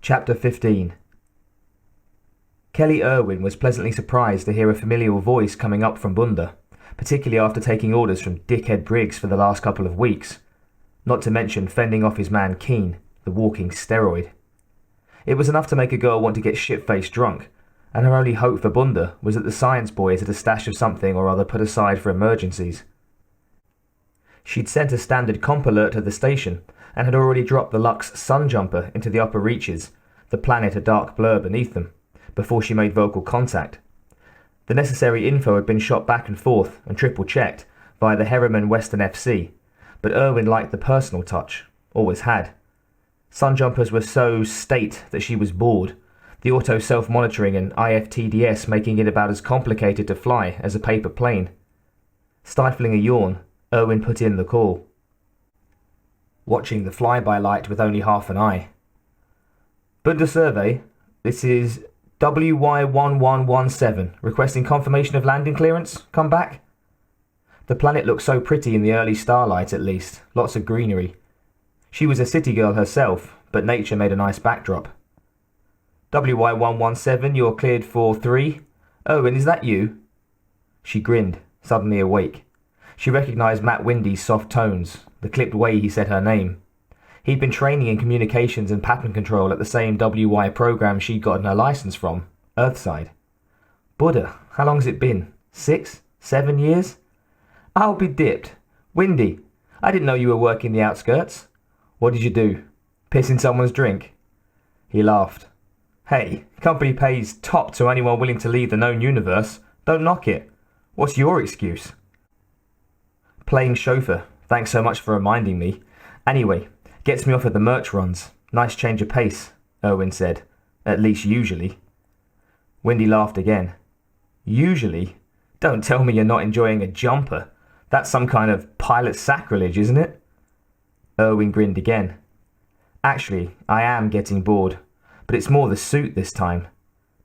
Chapter 15. Kelly Irwin was pleasantly surprised to hear a familiar voice coming up from Bunda, particularly after taking orders from Dickhead Briggs for the last couple of weeks, not to mention fending off his man Keen, the walking steroid. It was enough to make a girl want to get shit-faced drunk, and her only hope for Bunda was that the science boys had a stash of something or other put aside for emergencies. She'd sent a standard comp alert to the station, and had already dropped the Lux sun jumper into the upper reaches, the planet a dark blur beneath them, before she made vocal contact. The necessary info had been shot back and forth and triple-checked via the Herriman Western FC, but Irwin liked the personal touch, always had. Sun jumpers were so state that she was bored, the auto self-monitoring and IFTDS making it about as complicated to fly as a paper plane. Stifling a yawn, Irwin put in the call. Watching the flyby light with only half an eye. Bunda survey, this is WY1117, requesting confirmation of landing clearance. Come back. The planet looked so pretty in the early starlight, at least. Lots of greenery. She was a city girl herself, but nature made a nice backdrop. WY117, you're cleared for 3. Owen, is that you? She grinned, suddenly awake. She recognised Matt Windy's soft tones, the clipped way he said her name. He'd been training in communications and pattern control at the same WY program she'd gotten her licence from, Earthside. Buddha, how long's it been? 6? 7 years? I'll be dipped. Windy, I didn't know you were working the outskirts. What did you do? Piss in someone's drink? He laughed. Hey, company pays top to anyone willing to leave the known universe. Don't knock it. What's your excuse? Playing chauffeur. Thanks so much for reminding me. Anyway, gets me off at the merch runs. Nice change of pace, Irwin said. At least usually. Windy laughed again. Usually? Don't tell me you're not enjoying a jumper. That's some kind of pilot sacrilege, isn't it? Irwin grinned again. Actually, I am getting bored. But it's more the suit this time.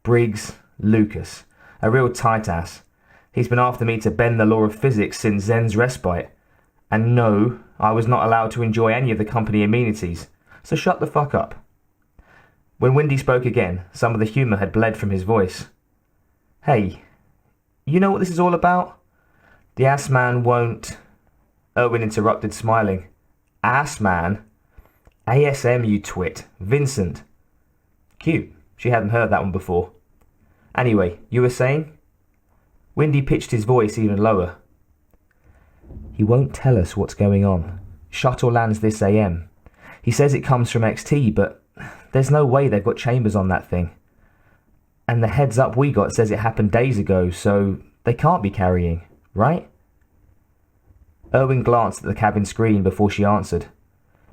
Briggs, Lucas. A real tight ass. He's been after me to bend the law of physics since Zen's respite. And no, I was not allowed to enjoy any of the company amenities, so shut the fuck up. When Windy spoke again, some of the humour had bled from his voice. Hey, you know what this is all about? The ass man won't... Irwin interrupted, smiling. Ass man? ASM, you twit. Vincent. Cute. She hadn't heard that one before. Anyway, you were saying? Windy pitched his voice even lower. He won't tell us what's going on. Shuttle lands this AM. He says it comes from XT, but there's no way they've got chambers on that thing. And the heads up we got says it happened days ago, so they can't be carrying, right? Irwin glanced at the cabin screen before she answered.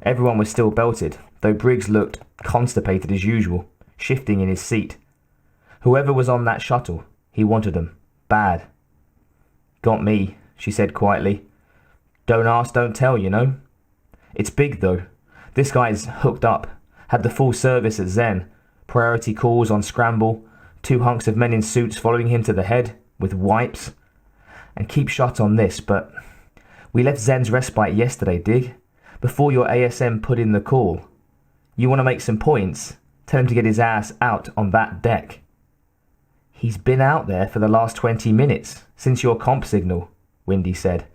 Everyone was still belted, though Briggs looked constipated as usual, shifting in his seat. Whoever was on that shuttle, he wanted them. Bad. Got me, she said quietly. Don't ask, don't tell, you know. It's big, though. This guy's hooked up. Had the full service at Zen. Priority calls on scramble. 2 hunks of men in suits following him to the head, with wipes. And keep shut on this, but we left Zen's respite yesterday, dig? Before your ASM put in the call. You want to make some points? Tell him to get his ass out on that deck. He's been out there for the last 20 minutes, since your comp signal, Windy said.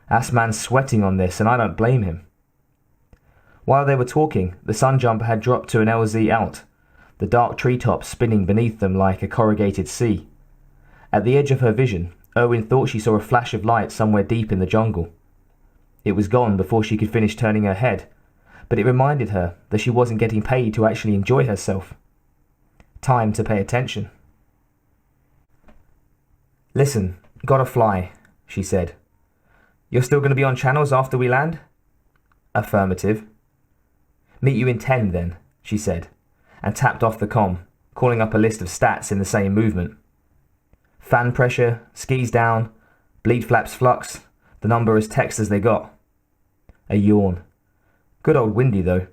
Assman's sweating on this, and I don't blame him. While they were talking, the sun jumper had dropped to an LZ out, the dark treetops spinning beneath them like a corrugated sea. At the edge of her vision, Irwin thought she saw a flash of light somewhere deep in the jungle. It was gone before she could finish turning her head, but it reminded her that she wasn't getting paid to actually enjoy herself. Time to pay attention. Listen, gotta fly, she said. You're still going to be on channels after we land? Affirmative. Meet you in 10 then, she said, and tapped off the comm, calling up a list of stats in the same movement. Fan pressure, skis down, bleed flaps flux, the number as text as they got. A yawn. Good old Windy, though.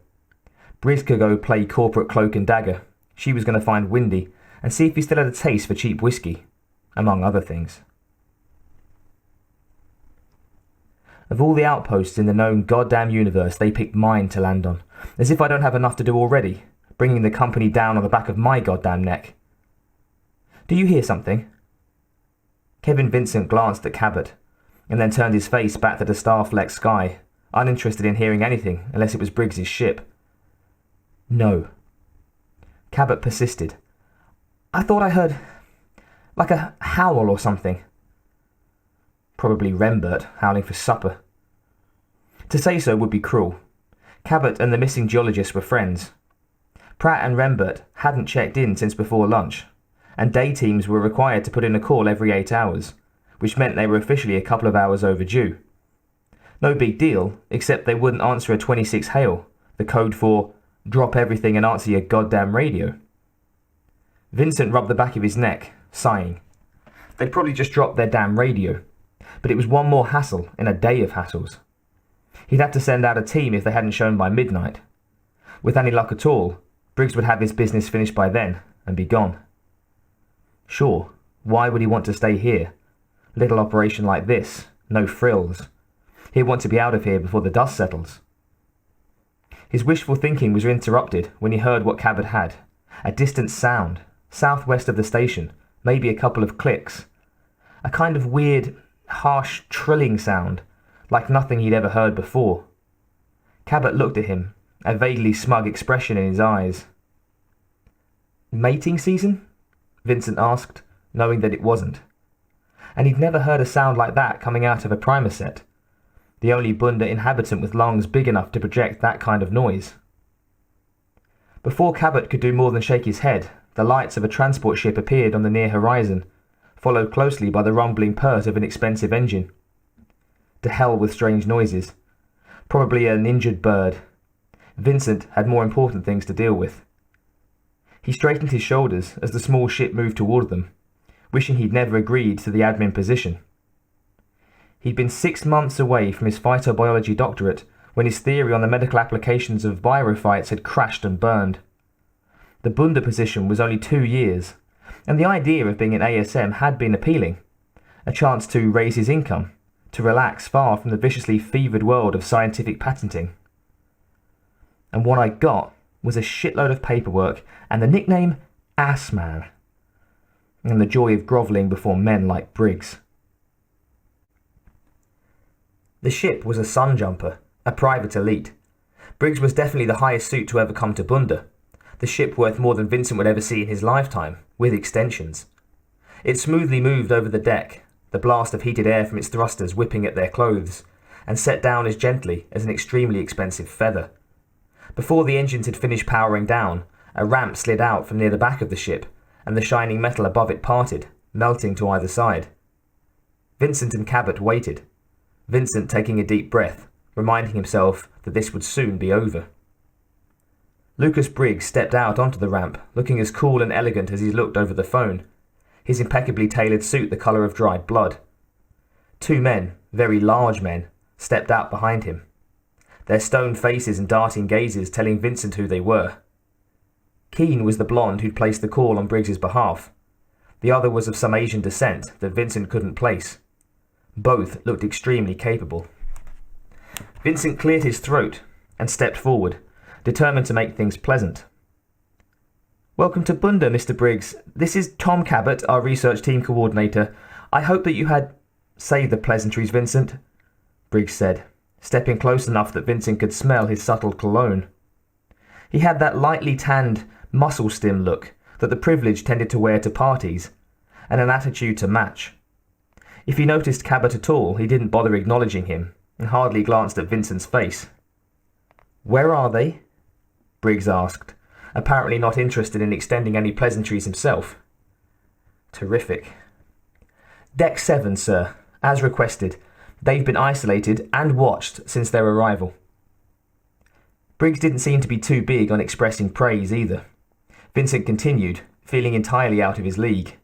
Briz could go play corporate cloak and dagger. She was going to find Windy and see if he still had a taste for cheap whiskey, among other things. Of all the outposts in the known goddamn universe, they picked mine to land on, as if I don't have enough to do already. bringing the company down on the back of my goddamn neck. Do you hear something? Kevin Vincent glanced at Cabot, and then turned his face back to the star-flecked sky, uninterested in hearing anything unless it was Briggs's ship. No. Cabot persisted. I thought I heard like a howl or something. Probably Rembert howling for supper. To say so would be cruel. Cabot and the missing geologist were friends. Pratt and Rembert hadn't checked in since before lunch, and day teams were required to put in a call every 8 hours, which meant they were officially a couple of hours overdue. No big deal, except they wouldn't answer a 26 hail, the code for drop everything and answer your goddamn radio. Vincent rubbed the back of his neck, sighing. They'd probably just dropped their damn radio, but it was one more hassle in a day of hassles. He'd have to send out a team if they hadn't shown by midnight. With any luck at all, Briggs would have his business finished by then and be gone. Sure, why would he want to stay here? Little operation like this, no frills. He'd want to be out of here before the dust settles. His wishful thinking was interrupted when he heard what Cabot had. A distant sound, southwest of the station, maybe a couple of clicks. A kind of weird, harsh, trilling sound, like nothing he'd ever heard before. Cabot looked at him, a vaguely smug expression in his eyes. Mating season? Vincent asked, knowing that it wasn't. And he'd never heard a sound like that coming out of a primaset, the only Bunda inhabitant with lungs big enough to project that kind of noise. Before Cabot could do more than shake his head, the lights of a transport ship appeared on the near horizon, followed closely by the rumbling purr of an expensive engine. To hell with strange noises. Probably an injured bird. Vincent had more important things to deal with. He straightened his shoulders as the small ship moved toward them, wishing he'd never agreed to the admin position. He'd been 6 months away from his phytobiology doctorate when his theory on the medical applications of biophytes had crashed and burned. The Bunda position was only 2 years, and the idea of being an ASM had been appealing. A chance to raise his income, to relax far from the viciously fevered world of scientific patenting. And what I got was a shitload of paperwork and the nickname Assman, and the joy of grovelling before men like Briggs. The ship was a Sunjumper, a private elite. Briggs was definitely the highest suit to ever come to Bunda, the ship worth more than Vincent would ever see in his lifetime, with extensions. It smoothly moved over the deck, the blast of heated air from its thrusters whipping at their clothes, and set down as gently as an extremely expensive feather. Before the engines had finished powering down, a ramp slid out from near the back of the ship, and the shining metal above it parted, melting to either side. Vincent and Cabot waited, Vincent taking a deep breath, reminding himself that this would soon be over. Lucas Briggs stepped out onto the ramp, looking as cool and elegant as he looked over the phone, his impeccably tailored suit the colour of dried blood. 2 men, very large men, stepped out behind him, their stone faces and darting gazes telling Vincent who they were. Keane was the blonde who'd placed the call on Briggs's behalf. The other was of some Asian descent that Vincent couldn't place. Both looked extremely capable. Vincent cleared his throat and stepped forward, determined to make things pleasant. Welcome to Bunda, Mr. Briggs. This is Tom Cabot, our research team coordinator. I hope that you had... Save the pleasantries, Vincent, Briggs said, stepping close enough that Vincent could smell his subtle cologne. He had that lightly tanned, muscle-stim look that the privileged tended to wear to parties, and an attitude to match. If he noticed Cabot at all, he didn't bother acknowledging him, and hardly glanced at Vincent's face. Where are they? Briggs asked, apparently not interested in extending any pleasantries himself. Terrific. Deck 7, sir. As requested. They've been isolated and watched since their arrival. Briggs didn't seem to be too big on expressing praise either. Vincent continued, feeling entirely out of his league.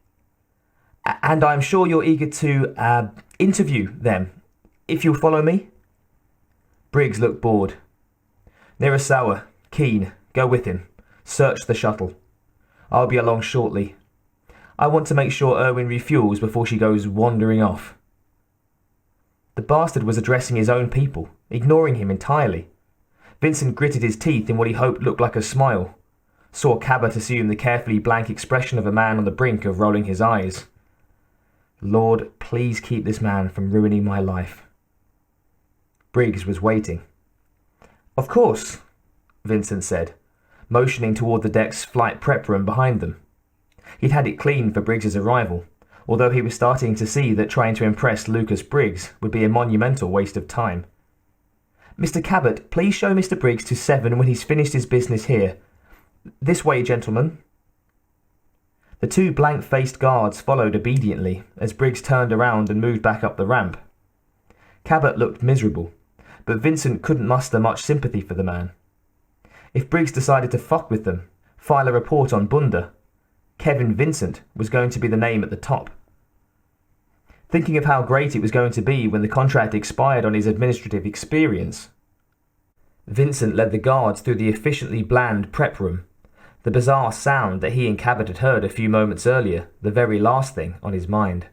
And I'm sure you're eager to, interview them, if you'll follow me? Briggs looked bored. Nirasawa, Keane, go with him. Search the shuttle. I'll be along shortly. I want to make sure Irwin refuels before she goes wandering off. The bastard was addressing his own people, ignoring him entirely. Vincent gritted his teeth in what he hoped looked like a smile. saw Cabot assume the carefully blank expression of a man on the brink of rolling his eyes. Lord, please keep this man from ruining my life. Briggs was waiting. Of course, Vincent said, motioning toward the deck's flight prep room behind them. He'd had it cleaned for Briggs's arrival, although he was starting to see that trying to impress Lucas Briggs would be a monumental waste of time. Mr. Cabot, please show Mr. Briggs to 7 when he's finished his business here. This way, gentlemen. The 2 blank-faced guards followed obediently as Briggs turned around and moved back up the ramp. Cabot looked miserable, but Vincent couldn't muster much sympathy for the man. If Briggs decided to fuck with them, file a report on Bunda, Kevin Vincent was going to be the name at the top. Thinking of how great it was going to be when the contract expired on his administrative experience, Vincent led the guards through the efficiently bland prep room, the bizarre sound that he and Cabot had heard a few moments earlier, the very last thing on his mind.